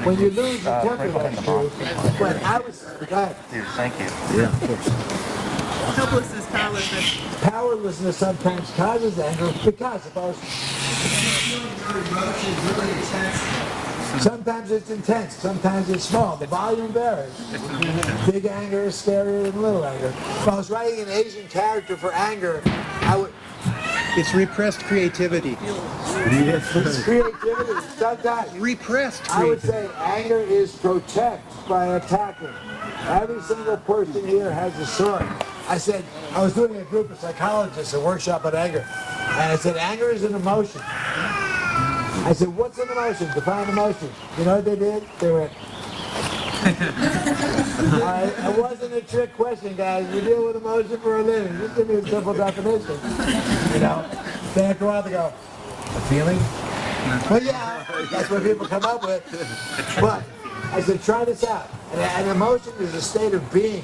When you lose your temper, that's true. But I was, go ahead. Dude, thank you. Yeah, of course. Helplessness, powerlessness. Powerlessness sometimes causes anger because if I was... Sometimes it's intense, sometimes it's small. The volume varies. Big anger is scarier than little anger. If I was writing an Asian character for anger, I would... It's repressed creativity. It's creativity. Sometimes. Repressed I would creativity. say anger is protect by attacking. Every single person here has a sword. I said, I was doing a group of psychologists, a workshop on anger. And I said, anger is an emotion. I said, what's an emotion? Define emotion. You know what they did? They went... It wasn't a trick question, guys. We deal with emotion for a living. Just give me a simple definition. You know? Then after a while they go, a feeling? Well, yeah, that's what people come up with. But I said, try this out. An emotion is a state of being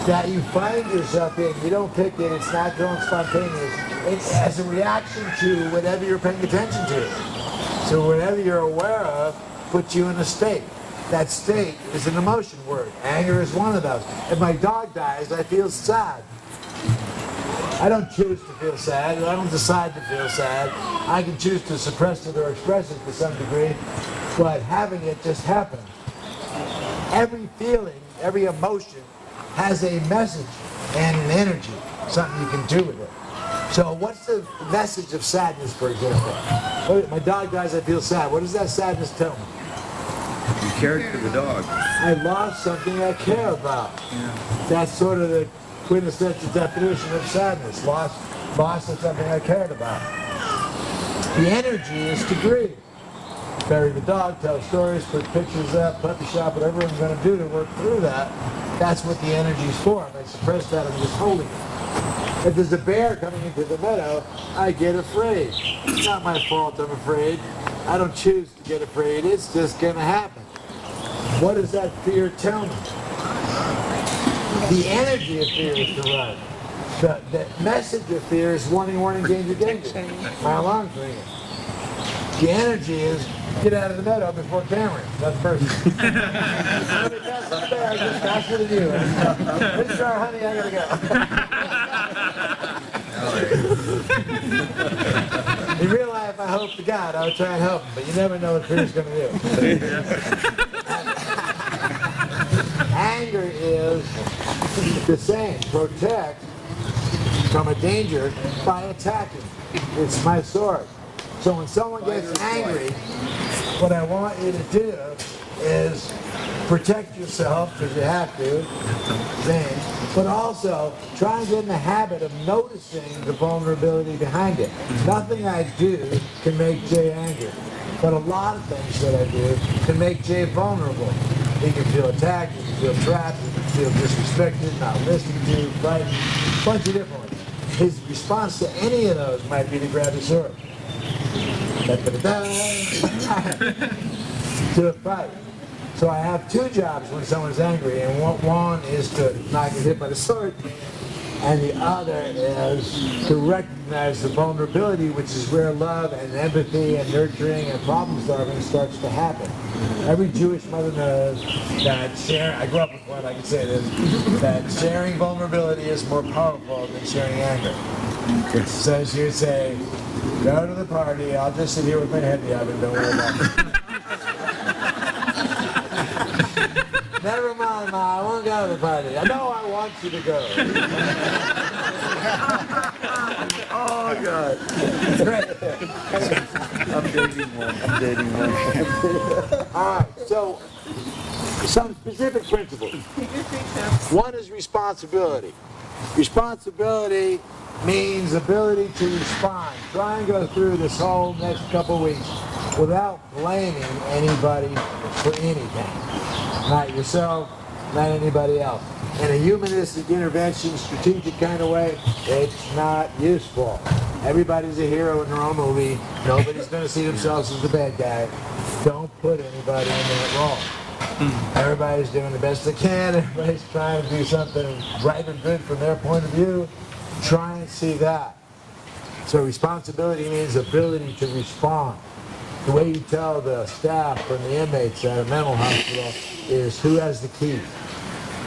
that you find yourself in. You don't pick it. It's natural and spontaneous. It's as a reaction to whatever you're paying attention to. So whatever you're aware of puts you in a state. That state is an emotion word. Anger is one of those. If my dog dies, I feel sad. I don't choose to feel sad. I don't decide to feel sad. I can choose to suppress it or express it to some degree, but having it just happens. Every feeling, every emotion has a message and an energy, something you can do with it. So what's the message of sadness, for example? Oh, my dog dies, I feel sad. What does that sadness tell me? You cared for the dog. I lost something I care about. Yeah. That's sort of the quintessential definition of sadness. Loss of something I cared about. The energy is to grieve. Bury the dog, tell stories, put pictures up, puppy shop, whatever I'm going to do to work through that. That's what the energy is for. If I suppress that, I'm just holding it. If there's a bear coming into the meadow, I get afraid. It's not my fault I'm afraid. I don't choose to get afraid. It's just going to happen. What does that fear tell me? The energy of fear is to run. The message of fear is warning, warning, danger, danger. My alarm's ringing. The energy is get out of the meadow before Cameron. That's personal. I'm just faster than you. Pretty sure, honey, I gotta go. In real life, I hope to God I would try and help him, but you never know what fear's going to do. Anger is the same. Protect from a danger by attacking. It's my sword. So when someone gets angry, what I want you to do is protect yourself, because you have to, but also try and get in the habit of noticing the vulnerability behind it. Nothing I do can make Jay angry, but a lot of things that I do can make Jay vulnerable. He can feel attacked, he can feel trapped, he can feel disrespected, not listened to, frightened, a bunch of different ones. His response to any of those might be to grab his sword. To a fight. So I have two jobs when someone's angry, and one is to not get hit by the sword, and the other is to recognize the vulnerability, which is where love and empathy and nurturing and problem solving starts to happen. Every Jewish mother knows that I grew up with one, I can say this, that sharing vulnerability is more powerful than sharing anger. So she would say, go to the party, I'll just sit here with my head in the oven, don't worry about it. Never mind, Ma, I won't go to the party. I know I want you to go. Oh, God. Great. I'm dating one. All right, so some specific principles. One is responsibility. Responsibility means ability to respond. Try and go through this whole next couple of weeks without blaming anybody for anything. Not yourself, not anybody else. In a humanistic intervention, strategic kind of way, it's not useful. Everybody's a hero in their own movie. Nobody's going to see themselves as the bad guy. Don't put anybody in that role. Everybody's doing the best they can. Everybody's trying to do something right or good from their point of view. Try and see that. So responsibility means ability to respond. the way you tell the staff and the inmates at a mental hospital is who has the key.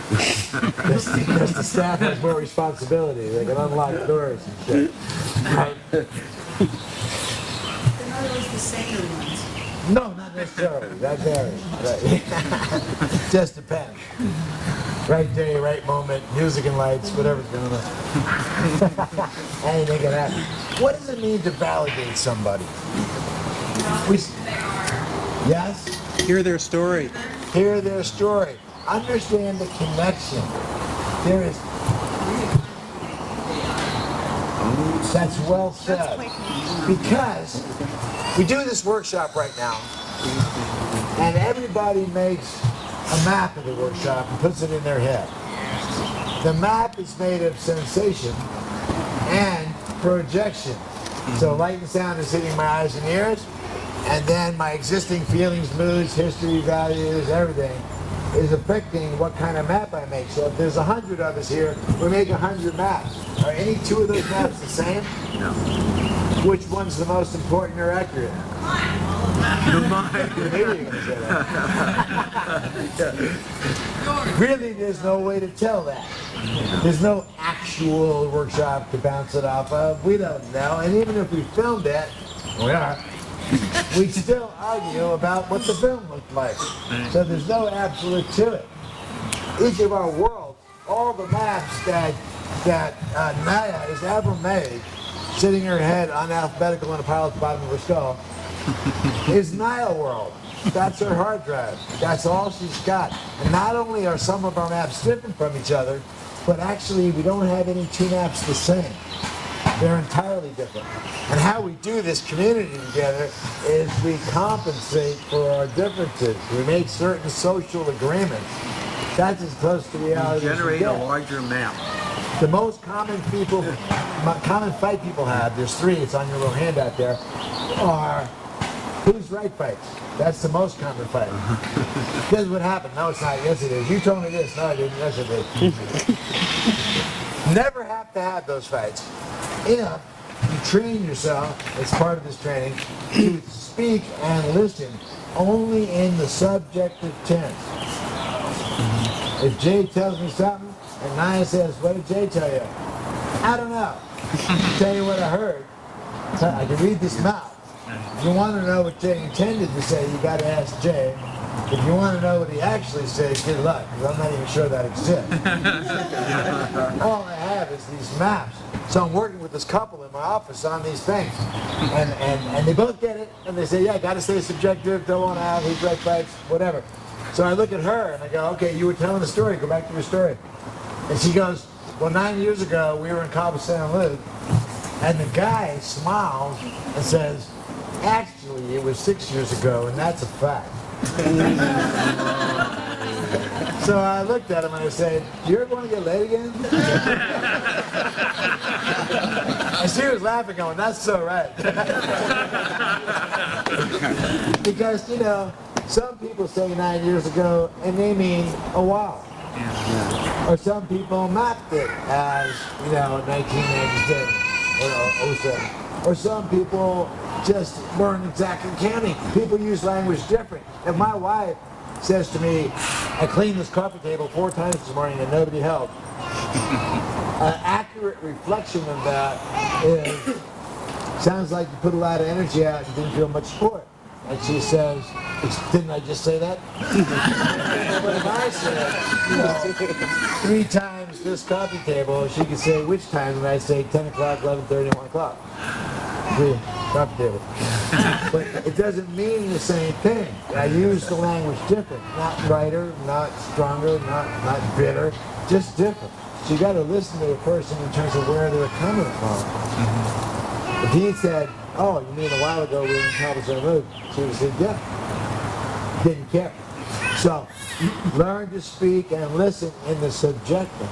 Because the staff has more responsibility. They can unlock doors and shit. They're not always the saner ones. No, not necessarily. That varies. Right. Just depends. Right day, right moment, music and lights, whatever's going on. Anything can happen. What does it mean to validate somebody? Yes? Hear their story. Hear their story. Understand the connection. There is. That's well said. Because we do this workshop right now, and everybody makes a map of the workshop and puts it in their head. The map is made of sensation and projection. So light and sound is hitting my eyes and ears, and then my existing feelings, moods, history, values, everything is affecting what kind of map I make. So if there's 100 of us here, we make 100 maps. Are any two of those maps the same? No. Which one's the most important or accurate? The mind. You knew you were going to say that. Really, there's no way to tell that. There's no actual workshop to bounce it off of. We don't know. And even if we filmed it, we still argue about what the film looked like. So there's no absolute to it. Each of our worlds, all the maps that Naya has ever made, sitting in her head unalphabetical on a pile at the bottom of her skull, is Naya world. That's her hard drive. That's all she's got. And not only are some of our maps different from each other, but actually we don't have any two maps the same. They're entirely different. And how we do this community together is we compensate for our differences. We make certain social agreements. That's as close to reality as we Generate a get. larger map. The most common fight people have, there's three, it's on your little handout there, are who's right fights. That's the most common fight. Here's what happened. No, it's not. Yes, it is. You told me this. No, I didn't. Yes, it is. Never have to have those fights. If you train yourself, as part of this training, to speak and listen only in the subjective tense. If Jay tells me something, and Naya says, what did Jay tell you? I don't know. I'll tell you what I heard. I can read this mouth. If you want to know what Jay intended to say, you got to ask Jay. If you want to know what he actually said, good luck, because I'm not even sure that exists. All I have is these maps. So I'm working with this couple in my office on these things. And they both get it, and they say, yeah, got to stay subjective, don't want to have who's right fights, whatever. So I look at her, and I go, okay, you were telling the story, go back to your story. And she goes, well, 9 years ago, we were in Cabo San Luke, and the guy smiles and says, actually, it was 6 years ago, and that's a fact. So I looked at him and I said, do you ever want to get laid again? And she was laughing, going, that's so right. Because, you know, some people say 9 years ago, and they mean a while. Or some people mapped it as, you know, 1997 or 07. Or some people just weren't exactly counting. People use language different. If my wife says to me, I cleaned this coffee table 4 times this morning and nobody helped, an accurate reflection of that is, sounds like you put a lot of energy out and didn't feel much sport. And she says, didn't I just say that? But if I said, you know, 3 times this coffee table, she could say which time, and I say 10 o'clock, 11:30, 1 o'clock. 3 coffee tables. But it doesn't mean the same thing. I use the language different. Not brighter, not stronger, not bitter, just different. So you got to listen to the person in terms of where they're coming from. If he said, oh, you mean a while ago we were in Cabo San Luke? She would have said, yeah. Didn't care. So, learn to speak and listen in the subjective.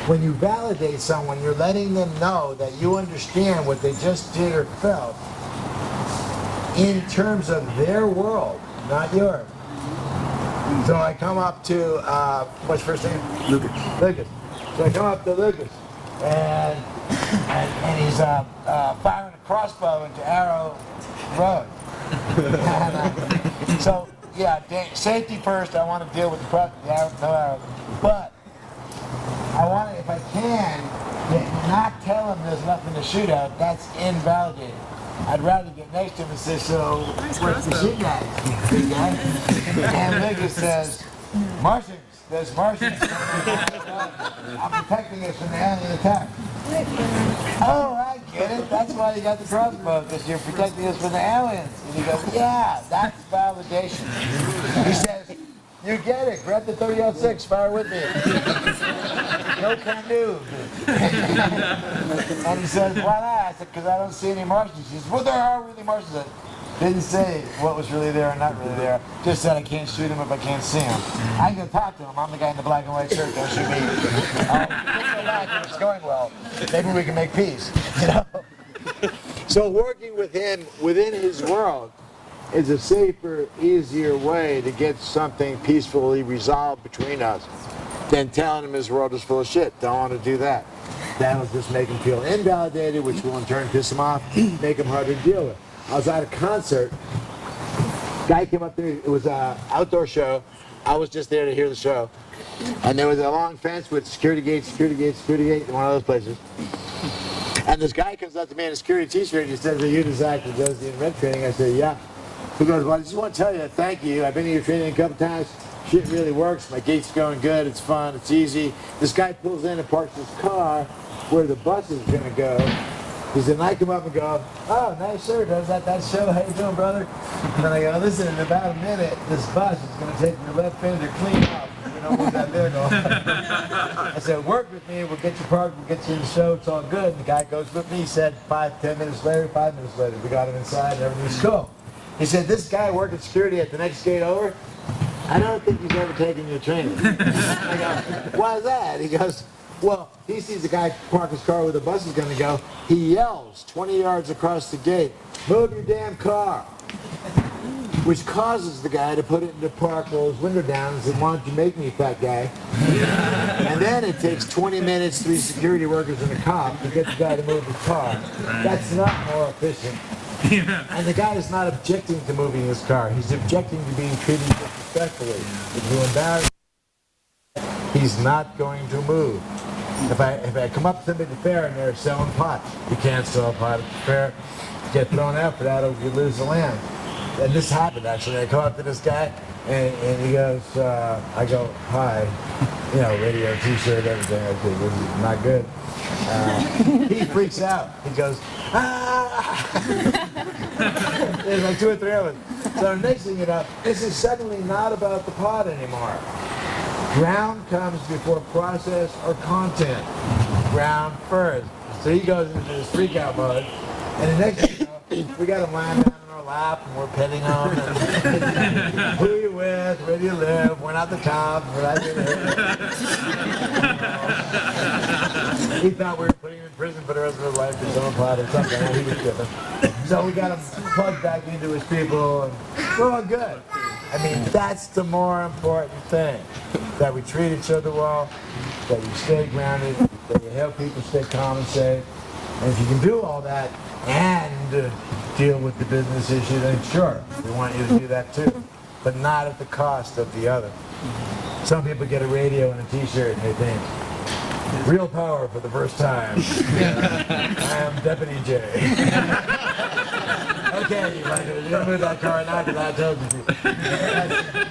When you validate someone, you're letting them know that you understand what they just did or felt in terms of their world, not yours. So I come up to, what's your first name? Lucas. Lucas. So I come up to Lucas, and he's firing a crossbow into Arrow Road. So, yeah, safety first. I want to deal with the arrow, no arrows. But I want to, if I can, not tell him there's nothing to shoot at. That's invalidated. I'd rather get next to him and say, so, what's the shooting at? Big guy. And Lucas says, Martians. There's Martians. I'm protecting us from the alien attack. Oh, I get it. That's why you got the crossbow, because you're protecting us from the aliens. And he goes, yeah, that's validation. He says, you get it. Grab the 30-06, fire with me. No canoe. And he says, why not? I said, because I don't see any Martians. He says, well, there are really Martians. Didn't say what was really there or not really there. Just said I can't shoot him if I can't see him. I can talk to him. I'm the guy in the black and white shirt. Don't shoot me. It's going well. Maybe we can make peace. You know. So working with him within his world is a safer, easier way to get something peacefully resolved between us than telling him his world is full of shit. Don't want to do that. That'll just make him feel invalidated, which will in turn piss him off, make him harder to deal with. I was at a concert. Guy came up there. It was an outdoor show. I was just there to hear the show. And there was a long fence with security gate, security gate, security gate in one of those places. And this guy comes up to me in a security t-shirt and he says, are you the Zak that does the event training? I said, yeah. He goes, well, I just want to tell you, thank you. I've been to your training a couple times. Shit really works. My gate's going good. It's fun. It's easy. This guy pulls in and parks his car where the bus is going to go. He said, and I come up and go, oh, nice sir, does that show? How you doing, brother? And then I go, listen, in about a minute, this bus is going to take your left fender clean off. You don't want that there going. I said, work with me. We'll get you parked. We'll get you in the show. It's all good. And the guy goes with me. He said 10 minutes later, 5 minutes later, we got him inside and everything's cool. He said, this guy working security at the next gate over, I don't think he's ever taken your training. I go, why is that? He goes, well, he sees the guy park his car where the bus is going to go. He yells 20 yards across the gate, move your damn car, which causes the guy to put it into park, roll his window down, and say, why don't you make me, fat guy? And then it takes 20 minutes, 3 security workers and a cop to get the guy to move his car. That's not more efficient. And the guy is not objecting to moving his car. He's objecting to being treated disrespectfully. If you embarrass him, he's not going to move. If I come up to somebody at the fair and they're selling pot, you can't sell pot at the fair. You get thrown out for that or you lose the land. And this happened actually. I come up to this guy and he goes, I go, hi, you know, radio, t-shirt, everything. I said, this is not good. He freaks out. He goes, ah! There's like 2 or 3 of us. So the next thing you know, this is suddenly not about the pot anymore. Ground comes before process or content. Ground first. So he goes into this freak out mode. And the next thing you know, we got him lying down in our lap and we're petting him. And who are you with? Where do you live? We're not the cops. We're not the He thought we were putting him in prison for the rest of his life for selling pot or something. He was kidding. So we got him plugged back into his people and we're all good. I mean, that's the more important thing. That we treat each other well, that you stay grounded, that you help people stay calm and safe. And if you can do all that and deal with the business issue, then sure, we want you to do that too. But not at the cost of the other. Some people get a radio and a t-shirt and they think, real power for the first time. I am Deputy J. Okay, you don't move that car now because I told you to.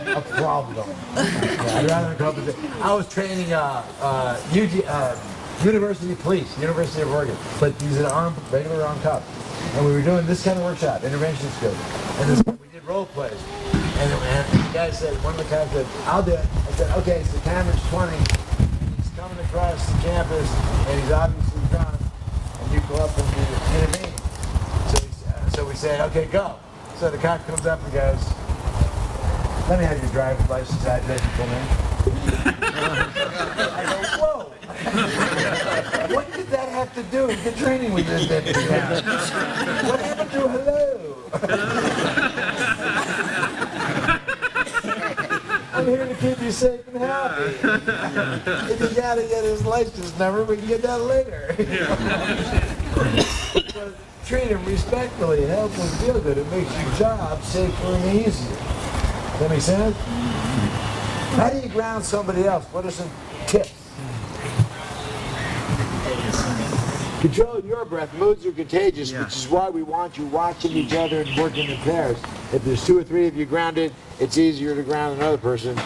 That's a problem. Yeah, I'd rather compensate. I was training University Police, University of Oregon, but these are regular armed cops. And we were doing this kind of workshop, intervention skills. And we did role plays. And the guy said, one of the guys said, I'll do it. I said, okay, so Cameron's 20. He's coming across the campus, and he's obviously drunk. And you go up and you intervene. So we say, okay, go. So the cop comes up and goes, let me have your driver's license address for me. I go, whoa. What did that have to do with the training we just did? What happened to hello? I'm here to keep you safe and happy. If you gotta get his license number, we can get that later. treat them respectfully and help them feel good, it makes your job safer and easier. Does that make sense? How do you ground somebody else? What are some tips? Control your breath. Moods are contagious, which is why we want you watching each other and working in pairs. If there's 2 or 3 of you grounded, it's easier to ground another person.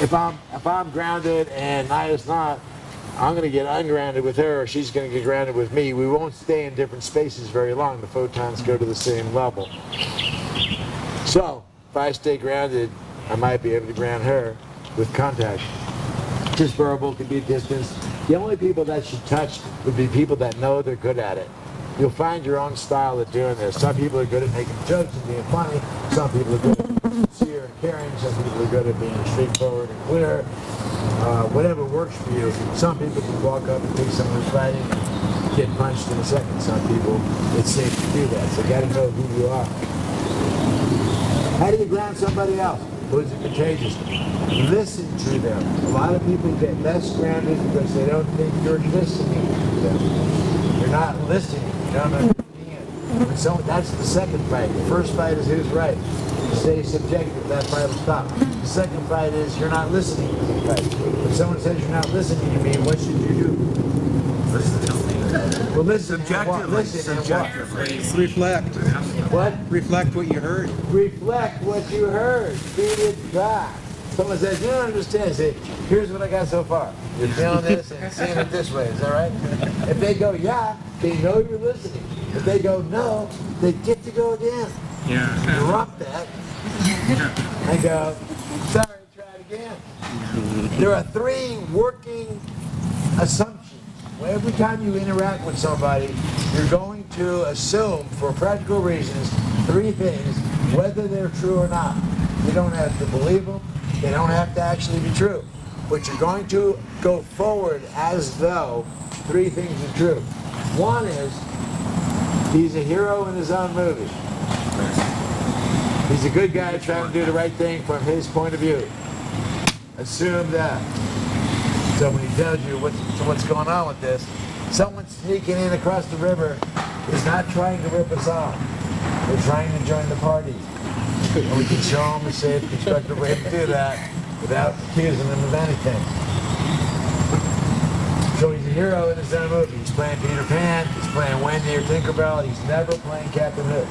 If I'm grounded and Naya's not, I'm going to get ungrounded with her, or she's going to get grounded with me. We won't stay in different spaces very long. The photons go to the same level. So, if I stay grounded, I might be able to ground her with contact. Just verbal, could be a distance. The only people that should touch would be people that know they're good at it. You'll find your own style of doing this. Some people are good at making jokes and being funny. Some people are good at being sincere and caring. Some people are good at being straightforward and clear. Whatever works for you. Some people can walk up and take someone's fighting and get punched in a second. Some people, it's safe to do that. So you got to know who you are. How do you ground somebody else? Who's it contagious? Listen to them. A lot of people get less grounded because they don't think you're listening to them. You're not listening. You don't understand. So that's the second fight. The first fight is who's right. You stay subjective, that fight will stop. The second fight is you're not listening to the fight. If someone says you're not listening to me, what should you do? Listen to me. Well, listen. Subjectively. Subjectively. Reflect. What? Reflect what you heard. Reflect what you heard. Feed it back. Someone says, you don't understand. Say, here's what I got so far. You're feeling this and seeing it this way. Is that right? If they go, yeah, they know you're listening. If they go, no, they get to go again. Yeah. Drop that and go, sorry, try it again. There are 3 working assumptions. Every time you interact with somebody, you're going to assume, for practical reasons, 3 things, whether they're true or not. You don't have to believe them. They don't have to actually be true. But you're going to go forward as though 3 things are true. One is, he's a hero in his own movie. He's a good guy trying to do the right thing from his point of view. Assume that. So when he tells you what's going on with this, someone sneaking in across the river is not trying to rip us off. They're trying to join the party. And we can show them a safe, constructive way to do that without accusing them of anything. So he's a hero in his own movie. He's playing Peter Pan, he's playing Wendy or Tinkerbell, he's never playing Captain Hook.